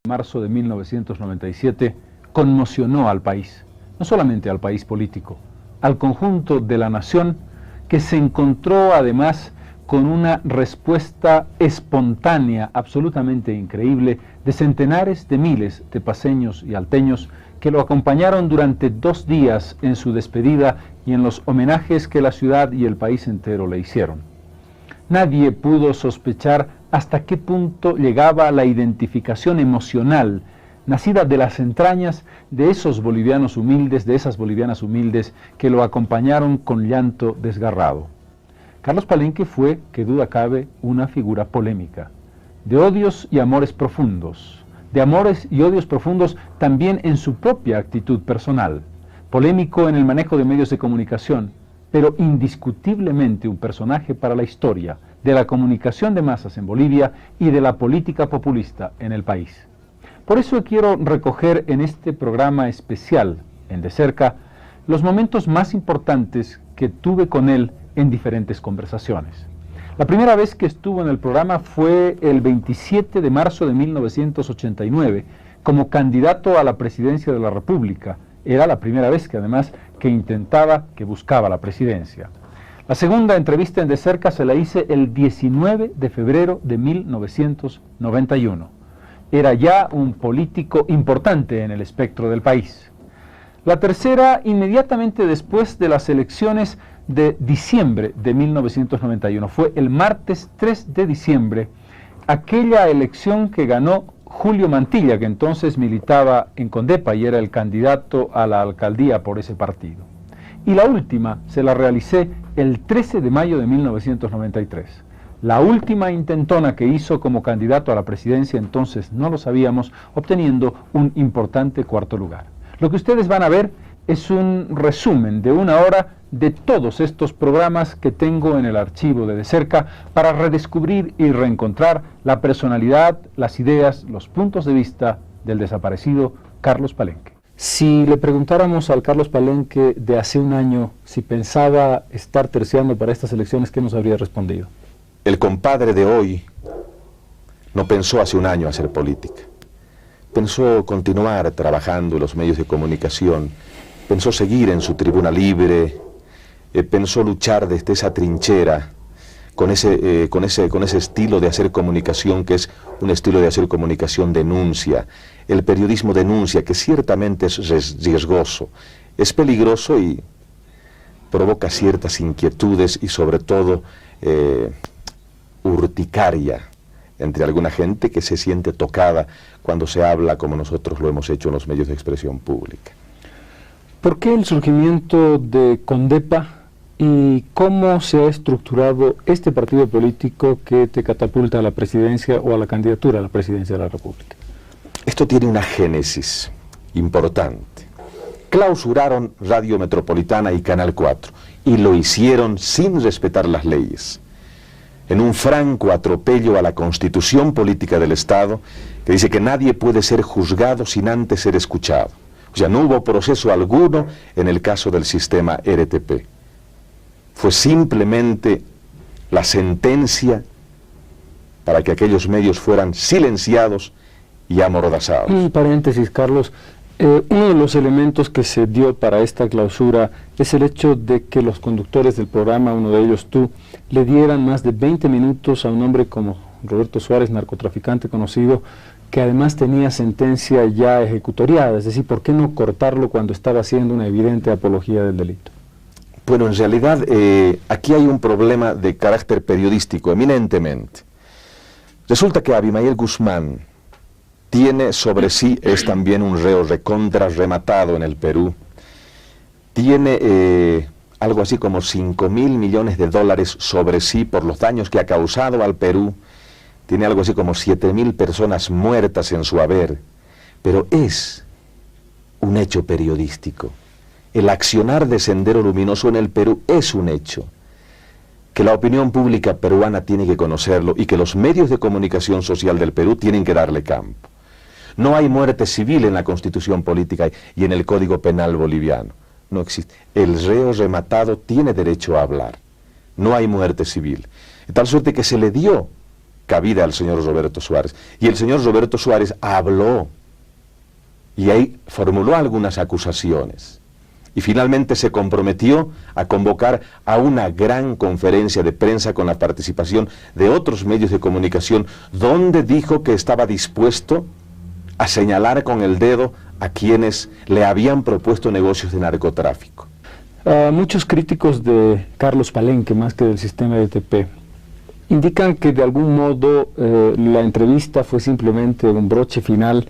Marzo de 1997 conmocionó al país, no solamente al país político, al conjunto de la nación, que se encontró además con una respuesta espontánea, absolutamente increíble, de centenares de miles de paceños y alteños que lo acompañaron durante 2 días en su despedida y en los homenajes que la ciudad y el país entero le hicieron. Nadie pudo sospechar hasta qué punto llegaba la identificación emocional nacida de las entrañas de esos bolivianos humildes, de esas bolivianas humildes que lo acompañaron con llanto desgarrado. Carlos Palenque fue, que duda cabe, una figura polémica, de odios y amores profundos, de amores y odios profundos también en su propia actitud personal, polémico en el manejo de medios de comunicación, pero indiscutiblemente un personaje para la historia de la comunicación de masas en Bolivia y de la política populista en el país. Por eso quiero recoger en este programa especial, en De Cerca, los momentos más importantes que tuve con él en diferentes conversaciones. La primera vez que estuvo en el programa fue el 27 de marzo de 1989, como candidato a la presidencia de la República. Era la primera vez que además que buscaba la presidencia. La segunda entrevista en De Cerca se la hice el 19 de febrero de 1991. Era ya un político importante en el espectro del país. La tercera, inmediatamente después de las elecciones de diciembre de 1991. Fue el martes 3 de diciembre, aquella elección que ganó Julio Mantilla, que entonces militaba en Condepa y era el candidato a la alcaldía por ese partido. Y la última se la realicé el 13 de mayo de 1993. La última intentona que hizo como candidato a la presidencia, entonces no lo sabíamos, obteniendo un importante cuarto lugar. Lo que ustedes van a ver es un resumen de 1 hora de todos estos programas que tengo en el archivo de Cerca para redescubrir y reencontrar la personalidad, las ideas, los puntos de vista del desaparecido Carlos Palenque. Si le preguntáramos al Carlos Palenque de hace 1 año si pensaba estar terciando para estas elecciones, ¿qué nos habría respondido? El compadre de hoy no pensó hace 1 año hacer política. Pensó continuar trabajando en los medios de comunicación, pensó seguir en su tribuna libre, pensó luchar desde esa trinchera con ese estilo de hacer comunicación que es un estilo de hacer comunicación denuncia. El periodismo denuncia, que ciertamente es riesgoso, es peligroso y provoca ciertas inquietudes y sobre todo urticaria entre alguna gente que se siente tocada cuando se habla como nosotros lo hemos hecho en los medios de expresión pública. ¿Por qué el surgimiento de Condepa y cómo se ha estructurado este partido político que te catapulta a la presidencia o a la candidatura a la presidencia de la República? Esto tiene una génesis importante. Clausuraron Radio Metropolitana y Canal 4 y lo hicieron sin respetar las leyes, en un franco atropello a la Constitución Política del Estado, que dice que nadie puede ser juzgado sin antes ser escuchado. O sea, no hubo proceso alguno en el caso del sistema RTP. Fue simplemente la sentencia para que aquellos medios fueran silenciados y amordazados. Un paréntesis, Carlos. Uno de los elementos que se dio para esta clausura es el hecho de que los conductores del programa, uno de ellos tú, le dieran más de 20 minutos a un hombre como Roberto Suárez, narcotraficante conocido, que además tenía sentencia ya ejecutoriada. Es decir, ¿por qué no cortarlo cuando estaba haciendo una evidente apología del delito? Bueno, en realidad aquí hay un problema de carácter periodístico eminentemente. Resulta que Abimael Guzmán tiene sobre sí, es también un reo recontra rematado en el Perú, tiene algo así como 5.000 millones de dólares sobre sí por los daños que ha causado al Perú, tiene algo así como 7.000 personas muertas en su haber, pero es un hecho periodístico. El accionar de Sendero Luminoso en el Perú es un hecho que la opinión pública peruana tiene que conocerlo y que los medios de comunicación social del Perú tienen que darle campo. No hay muerte civil en la Constitución Política y en el Código Penal boliviano. No existe. El reo rematado tiene derecho a hablar. No hay muerte civil. De tal suerte que se le dio cabida al señor Roberto Suárez. Y el señor Roberto Suárez habló y ahí formuló algunas acusaciones. Y finalmente se comprometió a convocar a una gran conferencia de prensa con la participación de otros medios de comunicación, donde dijo que estaba dispuesto a señalar con el dedo a quienes le habían propuesto negocios de narcotráfico. Muchos críticos de Carlos Palenque, más que del sistema ETP, indican que de algún modo la entrevista fue simplemente un broche final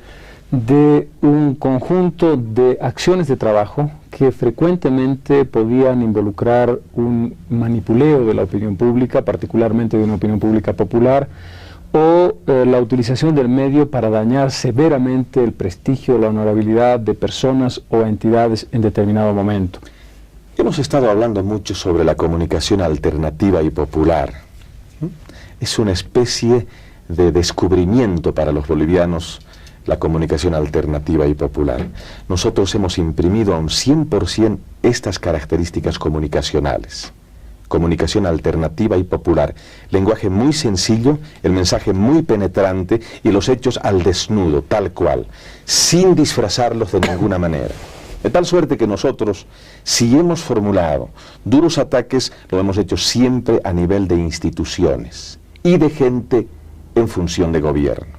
de un conjunto de acciones de trabajo que frecuentemente podían involucrar un manipuleo de la opinión pública, particularmente de una opinión pública popular, o la utilización del medio para dañar severamente el prestigio, la honorabilidad de personas o entidades en determinado momento. Hemos estado hablando mucho sobre la comunicación alternativa y popular. Es una especie de descubrimiento para los bolivianos, la comunicación alternativa y popular. Nosotros hemos imprimido a un 100% estas características comunicacionales. Comunicación alternativa y popular. Lenguaje muy sencillo, el mensaje muy penetrante y los hechos al desnudo, tal cual, sin disfrazarlos de ninguna manera. De tal suerte que nosotros, si hemos formulado duros ataques, lo hemos hecho siempre a nivel de instituciones y de gente en función de gobierno.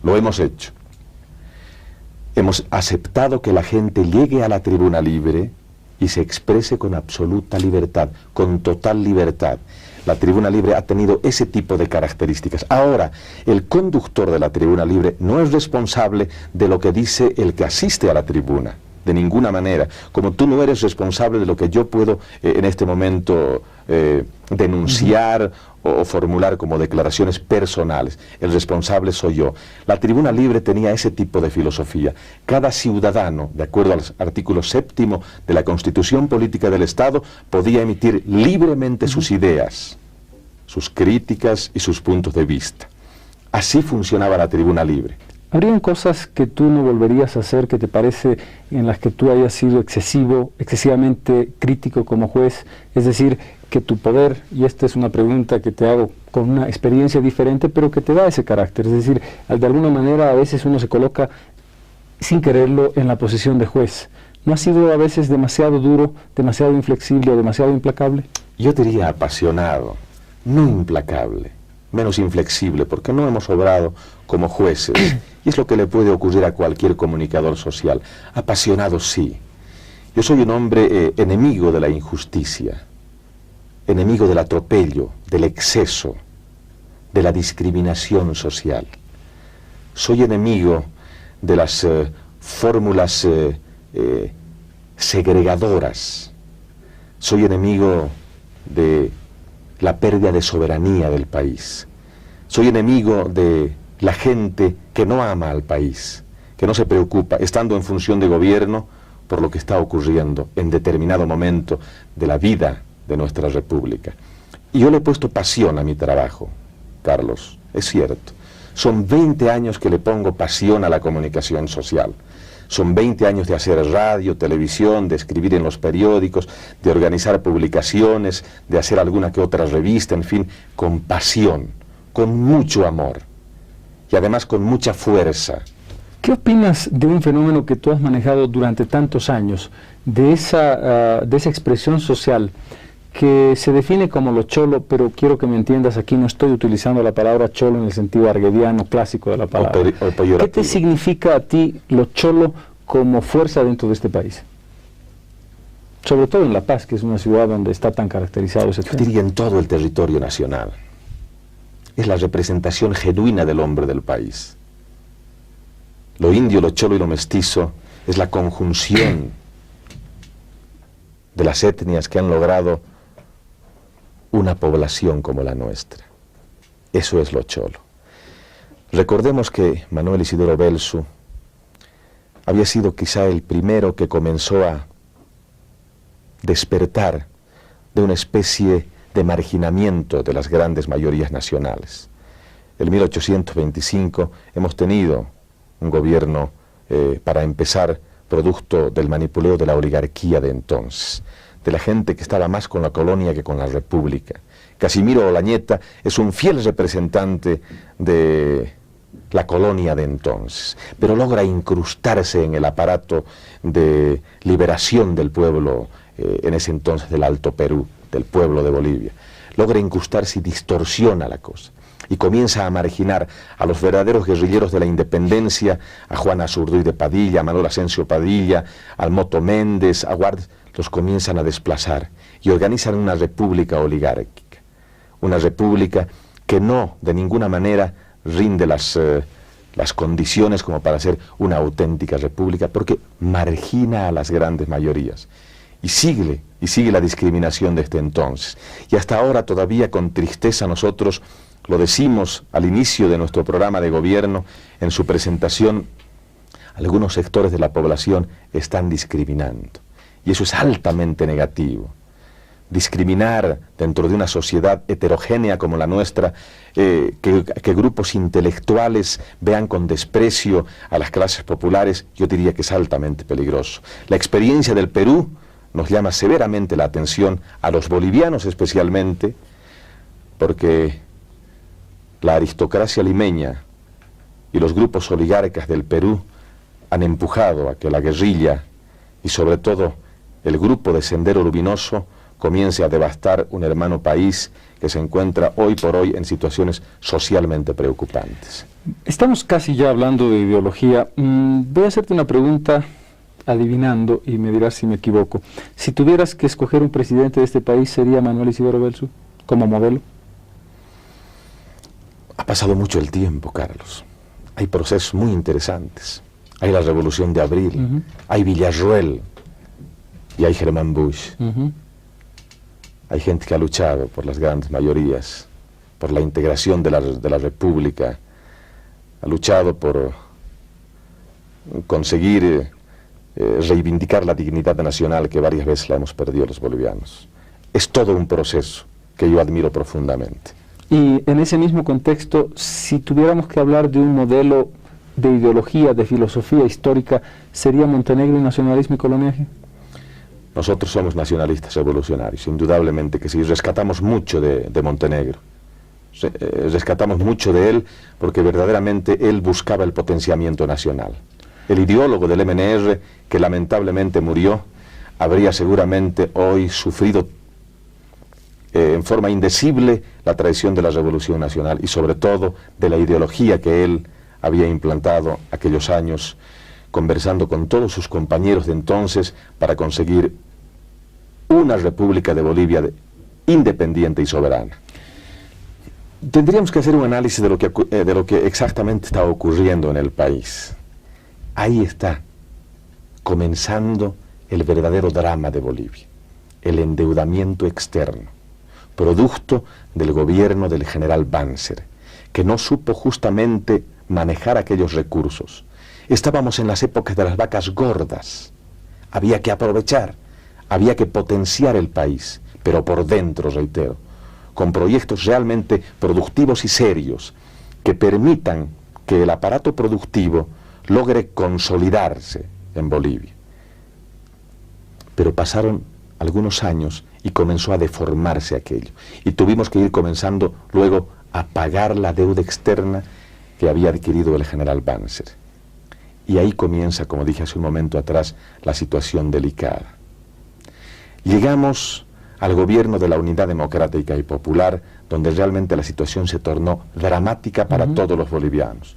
Lo hemos hecho. Hemos aceptado que la gente llegue a la tribuna libre y se exprese con absoluta libertad, con total libertad. La tribuna libre ha tenido ese tipo de características. Ahora, el conductor de la tribuna libre no es responsable de lo que dice el que asiste a la tribuna, de ninguna manera. Como tú no eres responsable de lo que yo puedo en este momento denunciar o formular como declaraciones personales. El responsable soy yo. La tribuna libre tenía ese tipo de filosofía. Cada ciudadano, de acuerdo al artículo 7º de la Constitución Política del Estado, podía emitir libremente sus ideas, sus críticas y sus puntos de vista. Así funcionaba la tribuna libre. ¿Habrían cosas que tú no volverías a hacer, que te parece, en las que tú hayas sido excesivamente crítico como juez? Es decir, que tu poder, y esta es una pregunta que te hago con una experiencia diferente, pero que te da ese carácter. Es decir, de alguna manera a veces uno se coloca, sin quererlo, en la posición de juez. ¿No ha sido a veces demasiado duro, demasiado inflexible o demasiado implacable? Yo diría apasionado, no implacable, menos inflexible, porque no hemos obrado como jueces, y es lo que le puede ocurrir a cualquier comunicador social. Apasionado, sí. Yo soy un hombre enemigo de la injusticia, enemigo del atropello, del exceso, de la discriminación social. Soy enemigo de las fórmulas segregadoras. Soy enemigo de la pérdida de soberanía del país. Soy enemigo de la gente que no ama al país, que no se preocupa, estando en función de gobierno, por lo que está ocurriendo en determinado momento de la vida de nuestra república. Y yo le he puesto pasión a mi trabajo, Carlos, es cierto. Son 20 años que le pongo pasión a la comunicación social. Son 20 años de hacer radio, televisión, de escribir en los periódicos, de organizar publicaciones, de hacer alguna que otra revista, en fin, con pasión, con mucho amor y además con mucha fuerza. ¿Qué opinas de un fenómeno que tú has manejado durante tantos años, de esa expresión social que se define como lo cholo, pero quiero que me entiendas, aquí no estoy utilizando la palabra cholo en el sentido arguediano clásico de la palabra? ¿Qué te significa a ti lo cholo como fuerza dentro de este país? Sobre todo en La Paz, que es una ciudad donde está tan caracterizado ese tema. Yo diría en todo el territorio nacional. Es la representación genuina del hombre del país. Lo indio, lo cholo y lo mestizo es la conjunción de las etnias que han logrado una población como la nuestra. Eso es lo cholo. Recordemos que Manuel Isidoro Belzu había sido quizá el primero que comenzó a despertar de una especie de marginamiento de las grandes mayorías nacionales. En 1825 hemos tenido un gobierno, para empezar, producto del manipuleo de la oligarquía de entonces, de la gente que estaba más con la colonia que con la república, Casimiro Olañeta es un fiel representante de la colonia de entonces, pero logra incrustarse en el aparato de liberación del pueblo, en ese entonces del Alto Perú, del pueblo de Bolivia. Logra incrustarse y distorsiona la cosa. Y comienza a marginar a los verdaderos guerrilleros de la independencia, a Juan Azurduy de Padilla, a Manuel Asensio Padilla, al Moto Méndez, a Guardes, los comienzan a desplazar y organizan una república oligárquica. Una república que no, de ninguna manera, rinde las condiciones como para ser una auténtica república, porque margina a las grandes mayorías. Y sigue la discriminación desde entonces. Y hasta ahora todavía con tristeza nosotros lo decimos al inicio de nuestro programa de gobierno, en su presentación, algunos sectores de la población están discriminando. Y eso es altamente negativo. Discriminar dentro de una sociedad heterogénea como la nuestra, que grupos intelectuales vean con desprecio a las clases populares, yo diría que es altamente peligroso. La experiencia del Perú nos llama severamente la atención, a los bolivianos especialmente, porque la aristocracia limeña y los grupos oligarcas del Perú han empujado a que la guerrilla y sobre todo el grupo de Sendero Luminoso comience a devastar un hermano país que se encuentra hoy por hoy en situaciones socialmente preocupantes. Estamos casi ya hablando de ideología. Voy a hacerte una pregunta adivinando y me dirás si me equivoco. Si tuvieras que escoger un presidente de este país, ¿sería Manuel Isidoro Belzu como modelo? Ha pasado mucho el tiempo, Carlos. Hay procesos muy interesantes. Hay la Revolución de Abril, hay Villarroel y hay Germán Bush. Hay gente que ha luchado por las grandes mayorías, por la integración de la República, ha luchado por conseguir reivindicar la dignidad nacional que varias veces la hemos perdido los bolivianos. Es todo un proceso que yo admiro profundamente. Y en ese mismo contexto, si tuviéramos que hablar de un modelo de ideología, de filosofía histórica, ¿sería Montenegro y nacionalismo y coloniaje? Nosotros somos nacionalistas revolucionarios, indudablemente que sí. Rescatamos mucho de Montenegro, rescatamos mucho de él porque verdaderamente él buscaba el potenciamiento nacional. El ideólogo del MNR, que lamentablemente murió, habría seguramente hoy sufrido en forma indecible la traición de la Revolución Nacional y sobre todo de la ideología que él había implantado aquellos años, conversando con todos sus compañeros de entonces para conseguir una República de Bolivia independiente y soberana. Tendríamos que hacer un análisis de lo que exactamente está ocurriendo en el país. Ahí está, comenzando el verdadero drama de Bolivia, el endeudamiento externo, producto del gobierno del general Banzer, que no supo justamente manejar aquellos recursos. Estábamos en las épocas de las vacas gordas, había que aprovechar, había que potenciar el país, pero por dentro, reitero, con proyectos realmente productivos y serios, que permitan que el aparato productivo logre consolidarse en Bolivia. Pero pasaron algunos años y comenzó a deformarse aquello, y tuvimos que ir comenzando luego a pagar la deuda externa que había adquirido el general Banzer. Y ahí comienza, como dije hace un momento atrás, la situación delicada. Llegamos al gobierno de la Unidad Democrática y Popular, donde realmente la situación se tornó dramática para todos los bolivianos.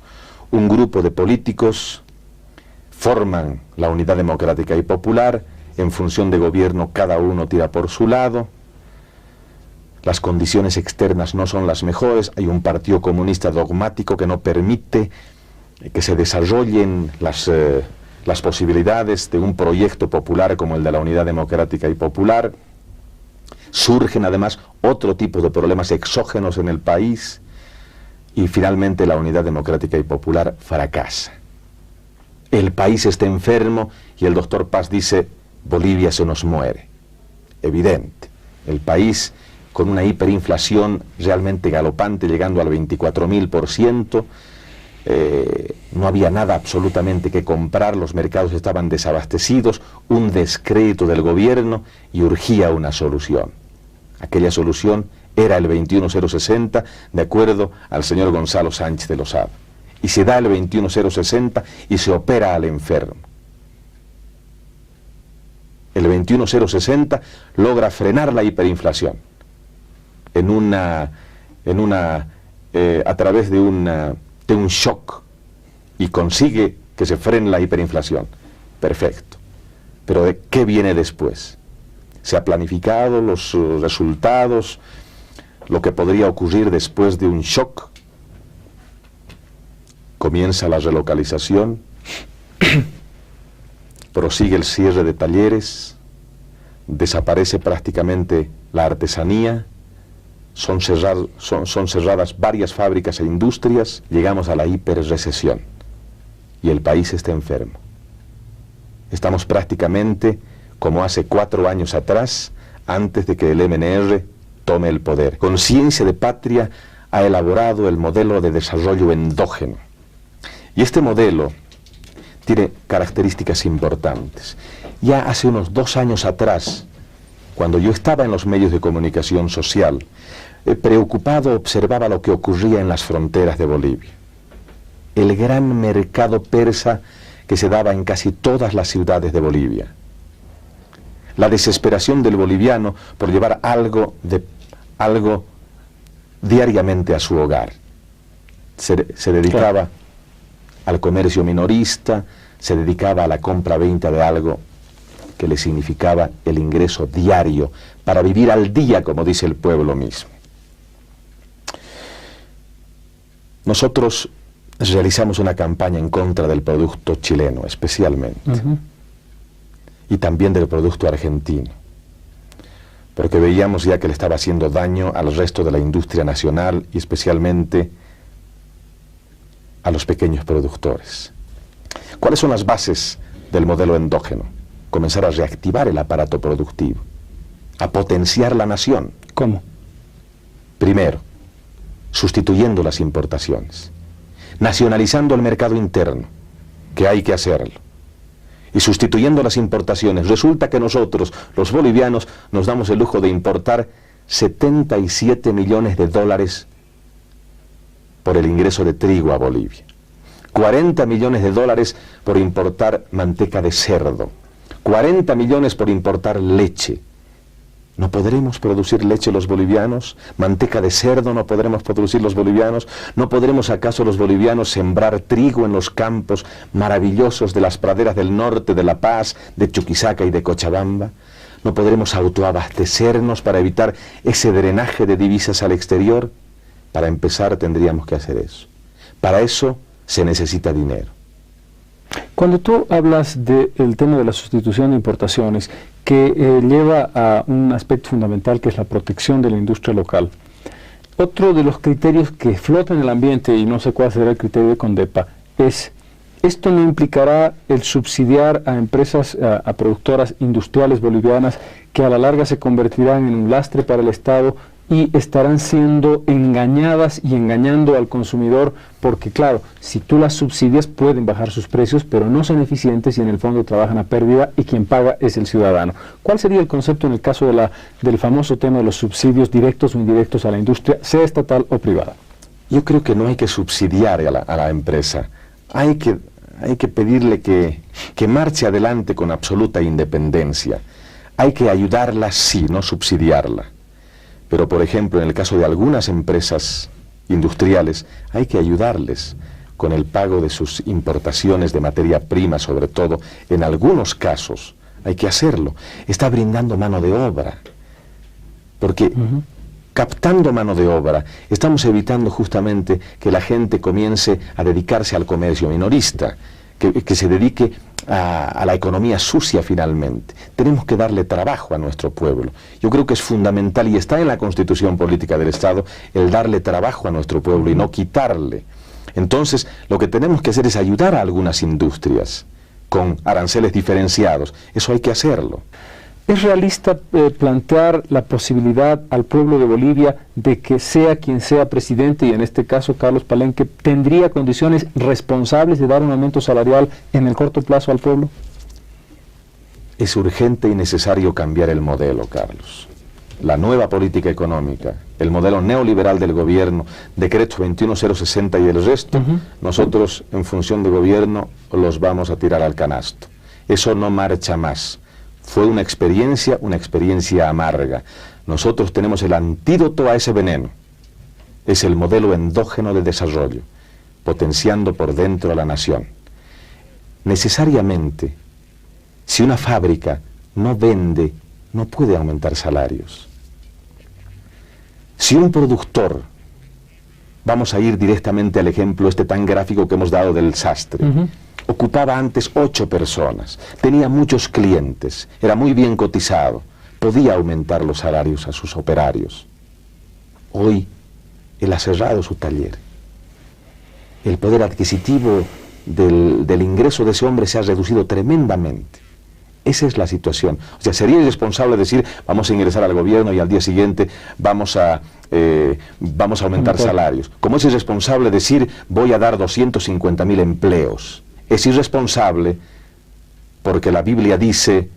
Un grupo de políticos forman la Unidad Democrática y Popular, en función de gobierno cada uno tira por su lado, las condiciones externas no son las mejores, hay un partido comunista dogmático que no permite que se desarrollen las posibilidades de un proyecto popular como el de la Unidad Democrática y Popular. Surgen además otro tipo de problemas exógenos en el país y finalmente la Unidad Democrática y Popular fracasa. El país está enfermo y el doctor Paz dice: Bolivia se nos muere. Evidente, el país con una hiperinflación realmente galopante, llegando al 24.000%, no había nada absolutamente que comprar, los mercados estaban desabastecidos, un descrédito del gobierno y urgía una solución. Aquella solución era el 21060 de acuerdo al señor Gonzalo Sánchez de Lozada. Y se da el 21060 y se opera al enfermo. El 21060 logra frenar la hiperinflación a través de un shock, y consigue que se frene la hiperinflación. Perfecto. Pero ¿de qué viene después? Se ha planificado los resultados, lo que podría ocurrir después de un shock. Comienza la relocalización, prosigue el cierre de talleres, desaparece prácticamente la artesanía, son cerradas varias fábricas e industrias, llegamos a la hiperrecesión y el país está enfermo. Estamos prácticamente como hace 4 años atrás, antes de que el MNR tome el poder. Conciencia de Patria ha elaborado el modelo de desarrollo endógeno. Y este modelo tiene características importantes. Ya hace unos 2 años atrás, cuando yo estaba en los medios de comunicación social, preocupado observaba lo que ocurría en las fronteras de Bolivia. El gran mercado persa que se daba en casi todas las ciudades de Bolivia. La desesperación del boliviano por llevar algo diariamente a su hogar. Se dedicaba al comercio minorista, se dedicaba a la compra-venta de algo que le significaba el ingreso diario para vivir al día, como dice el pueblo mismo. Nosotros realizamos una campaña en contra del producto chileno, especialmente, y también del producto argentino, porque veíamos ya que le estaba haciendo daño al resto de la industria nacional y especialmente a los pequeños productores. ¿Cuáles son las bases del modelo endógeno? Comenzar a reactivar el aparato productivo, a potenciar la nación. ¿Cómo? Primero, sustituyendo las importaciones, nacionalizando el mercado interno, que hay que hacerlo, y sustituyendo las importaciones. Resulta que nosotros, los bolivianos, nos damos el lujo de importar 77 millones de dólares por el ingreso de trigo a Bolivia, 40 millones de dólares por importar manteca de cerdo, 40 millones por importar leche. ¿No podremos producir leche los bolivianos? ¿Manteca de cerdo no podremos producir los bolivianos? ¿No podremos acaso los bolivianos sembrar trigo en los campos maravillosos de las praderas del norte, de La Paz, de Chuquisaca y de Cochabamba? ¿No podremos autoabastecernos para evitar ese drenaje de divisas al exterior? Para empezar tendríamos que hacer eso. Para eso se necesita dinero. Cuando tú hablas del tema de la sustitución de importaciones, que lleva a un aspecto fundamental que es la protección de la industria local, otro de los criterios que flota en el ambiente, y no sé cuál será el criterio de Condepa, es: ¿esto no implicará el subsidiar a empresas, a productoras industriales bolivianas que a la larga se convertirán en un lastre para el Estado y estarán siendo engañadas y engañando al consumidor? Porque claro, si tú las subsidias pueden bajar sus precios, pero no son eficientes y en el fondo trabajan a pérdida y quien paga es el ciudadano. ¿Cuál sería el concepto en el caso del famoso tema de los subsidios directos o indirectos a la industria, sea estatal o privada? Yo creo que no hay que subsidiar a la empresa. Hay que pedirle que marche adelante con absoluta independencia. Hay que ayudarla, sí, no subsidiarla. Pero, por ejemplo, en el caso de algunas empresas industriales, hay que ayudarles con el pago de sus importaciones de materia prima, sobre todo. En algunos casos hay que hacerlo. Está brindando mano de obra, porque captando mano de obra estamos evitando justamente que la gente comience a dedicarse al comercio minorista, que se dedique a la economía sucia finalmente. Tenemos que darle trabajo a nuestro pueblo. Yo creo que es fundamental, y está en la Constitución Política del Estado, el darle trabajo a nuestro pueblo y no quitarle. Entonces, lo que tenemos que hacer es ayudar a algunas industrias con aranceles diferenciados. Eso hay que hacerlo. ¿Es realista plantear la posibilidad al pueblo de Bolivia de que sea quien sea presidente, y en este caso Carlos Palenque, tendría condiciones responsables de dar un aumento salarial en el corto plazo al pueblo? Es urgente y necesario cambiar el modelo, Carlos. la nueva política económica, el modelo neoliberal del gobierno, decreto 21060 y el resto, nosotros en función de gobierno los vamos a tirar al canasto. Eso no marcha más. Fue una experiencia amarga. Nosotros tenemos el antídoto a ese veneno. Es el modelo endógeno de desarrollo, potenciando por dentro a la nación. Necesariamente, si una fábrica no vende, no puede aumentar salarios. Si un productor, vamos a ir directamente al ejemplo tan gráfico que hemos dado del sastre, ocupaba antes 8 personas, tenía muchos clientes, era muy bien cotizado, podía aumentar los salarios a sus operarios. Hoy, él ha cerrado su taller. El poder adquisitivo del ingreso de ese hombre se ha reducido tremendamente. Esa es la situación. O sea, sería irresponsable decir, vamos a ingresar al gobierno y al día siguiente vamos a aumentar salarios. Como es irresponsable decir, voy a dar 250.000 empleos. Es irresponsable porque la Biblia dice,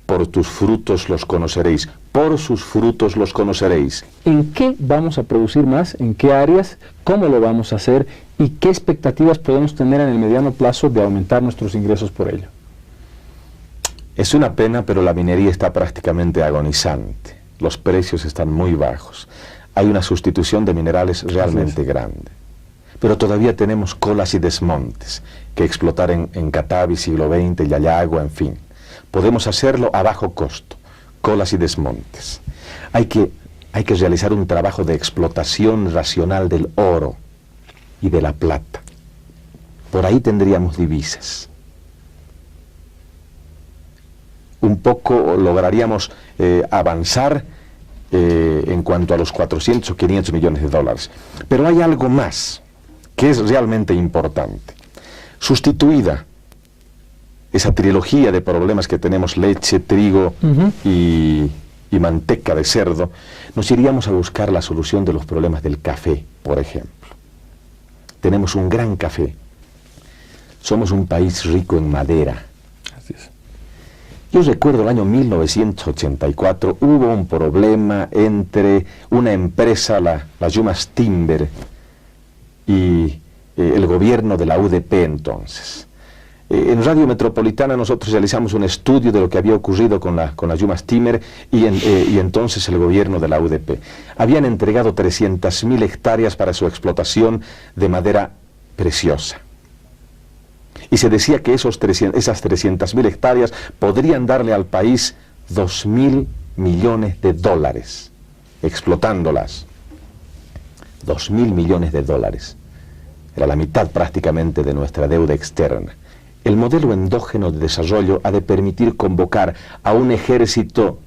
por tus frutos los conoceréis. Por sus frutos los conoceréis. ¿En qué vamos a producir más? ¿En qué áreas? ¿Cómo lo vamos a hacer? ¿Y qué expectativas podemos tener en el mediano plazo de aumentar nuestros ingresos por ello? Es una pena, pero la minería está prácticamente agonizante. Los precios están muy bajos. Hay una sustitución de minerales realmente grande. Pero todavía tenemos colas y desmontes que explotar en Catavi, siglo XX, Yayagua, en fin. Podemos hacerlo a bajo costo, colas y desmontes. Hay que realizar un trabajo de explotación racional del oro y de la plata. Por ahí tendríamos divisas. Un poco lograríamos avanzar en cuanto a los 400 o 500 millones de dólares. Pero hay algo más que es realmente importante. Sustituida esa trilogía de problemas que tenemos, leche, trigo y manteca de cerdo, nos iríamos a buscar la solución de los problemas del café, por ejemplo. Tenemos un gran café. Somos un país rico en madera. Así es. Yo recuerdo el año 1984, hubo un problema entre una empresa, la Yumas Timber, y el gobierno de la UDP entonces. En Radio Metropolitana nosotros realizamos un estudio de lo que había ocurrido con la Yumas Timber y entonces el gobierno de la UDP. Habían entregado 300.000 hectáreas para su explotación de madera preciosa. Y se decía que esas 300.000 hectáreas podrían darle al país 2.000 millones de dólares, explotándolas. 2.000 millones de dólares. Era la mitad prácticamente de nuestra deuda externa. El modelo endógeno de desarrollo ha de permitir convocar a un ejército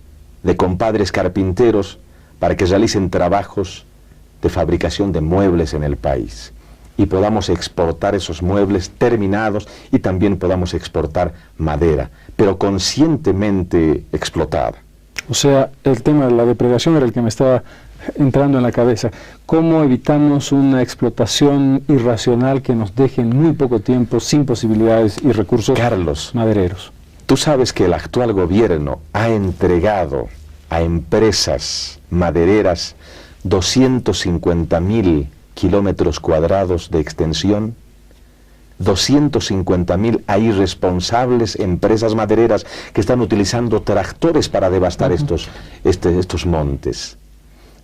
de compadres carpinteros para que realicen trabajos de fabricación de muebles en el país. Y podamos exportar esos muebles terminados y también podamos exportar madera, pero conscientemente explotada. O sea, el tema de la depredación era el que me estaba entrando en la cabeza. ¿Cómo evitamos una explotación irracional que nos deje en muy poco tiempo sin posibilidades y recursos madereros? Tú sabes que el actual gobierno ha entregado a empresas madereras 250.000 kilómetros cuadrados de extensión, 250.000 a irresponsables empresas madereras que están utilizando tractores para devastar estos montes.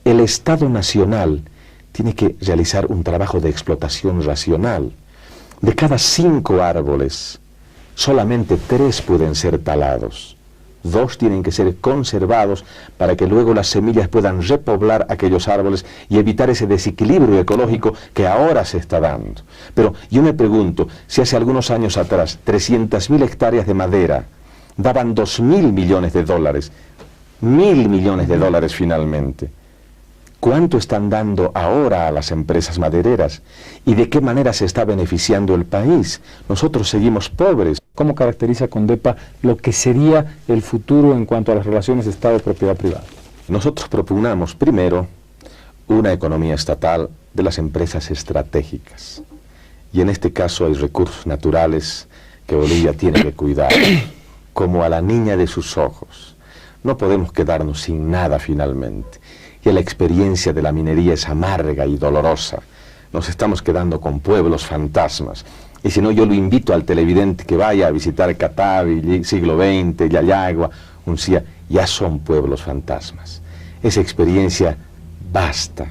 El Estado Nacional tiene que realizar un trabajo de explotación racional. De cada 5 árboles, solamente 3 pueden ser talados. 2 tienen que ser conservados para que luego las semillas puedan repoblar aquellos árboles y evitar ese desequilibrio ecológico que ahora se está dando. Pero yo me pregunto, si hace algunos años atrás 300.000 hectáreas de madera daban 2.000 millones de dólares, 1.000 millones de dólares finalmente, ¿cuánto están dando ahora a las empresas madereras? ¿Y de qué manera se está beneficiando el país? Nosotros seguimos pobres. ¿Cómo caracteriza Condepa lo que sería el futuro en cuanto a las relaciones de Estado-propiedad privada? Nosotros propugnamos primero una economía estatal de las empresas estratégicas. Y en este caso hay recursos naturales que Bolivia tiene que cuidar, como a la niña de sus ojos. no podemos quedarnos sin nada finalmente. Y la experiencia de la minería es amarga y dolorosa. Nos estamos quedando con pueblos fantasmas. Y si no, yo lo invito al televidente que vaya a visitar Catavi, siglo XX, Yayagua, Uncía, ya son pueblos fantasmas. Esa experiencia basta.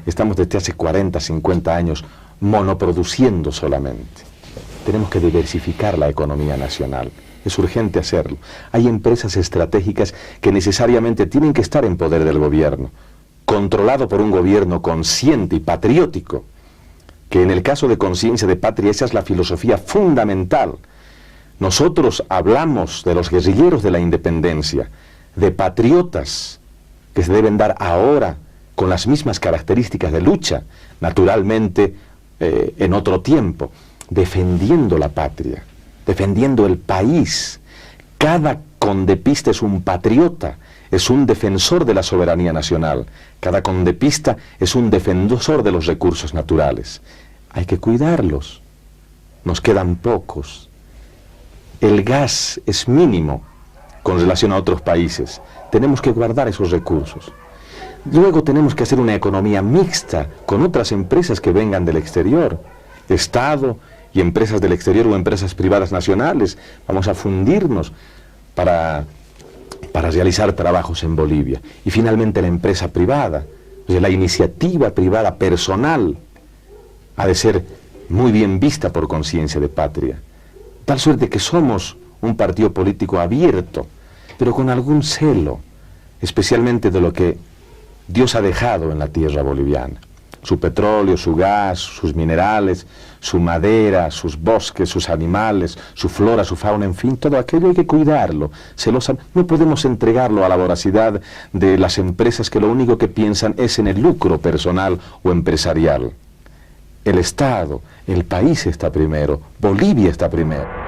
Estamos desde hace 40, 50 años monoproduciendo solamente. Tenemos que diversificar la economía nacional. Es urgente hacerlo. Hay empresas estratégicas que necesariamente tienen que estar en poder del gobierno, controlado por un gobierno consciente y patriótico, que en el caso de conciencia de patria esa es la filosofía fundamental. Nosotros hablamos de los guerrilleros de la independencia, de patriotas que se deben dar ahora con las mismas características de lucha, naturalmente en otro tiempo, defendiendo la patria, defendiendo el país. Cada condepista es un patriota, es un defensor de la soberanía nacional. Cada condepista es un defensor de los recursos naturales. Hay que cuidarlos. Nos quedan pocos. El gas es mínimo con relación a otros países. Tenemos que guardar esos recursos. Luego tenemos que hacer una economía mixta con otras empresas que vengan del exterior. Estado y empresas del exterior o empresas privadas nacionales. Vamos a fundirnos para realizar trabajos en Bolivia. Y finalmente la empresa privada, la iniciativa privada personal, ha de ser muy bien vista por conciencia de patria. Tal suerte que somos un partido político abierto, pero con algún celo, especialmente de lo que Dios ha dejado en la tierra boliviana. Su petróleo, su gas, sus minerales, su madera, sus bosques, sus animales, su flora, su fauna, en fin, todo aquello hay que cuidarlo. No podemos entregarlo a la voracidad de las empresas que lo único que piensan es en el lucro personal o empresarial. El Estado, el país está primero, Bolivia está primero.